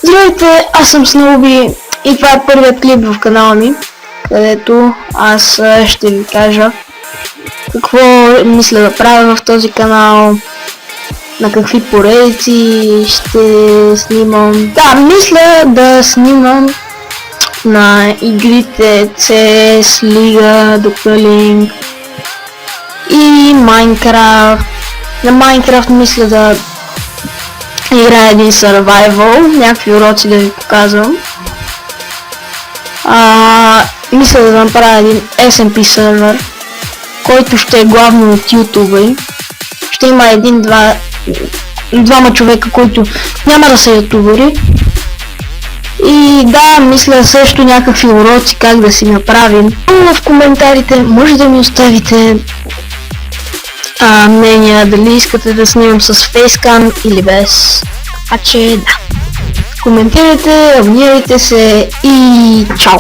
Здравейте, аз съм Сноуби и това е първият клип в канала ми, където аз ще ви кажа какво мисля да правя в този канал, на какви поредици ще снимам. Да, мисля да снимам на игрите CS, Liga, Dr. Link и Minecraft. На Minecraft мисля да играя един survival, някакви уроци да ви показвам. Мисля да направя един SMP сервер, който ще е главно от ютубъри. Ще има двама човека, които няма да са ютубъри. И да, мисля също някакви уроци как да си направим. В коментарите може да ми оставите мнения, дали искате да снимам с фейскам или без. Така че да. Коментирайте, абонирайте се и чао!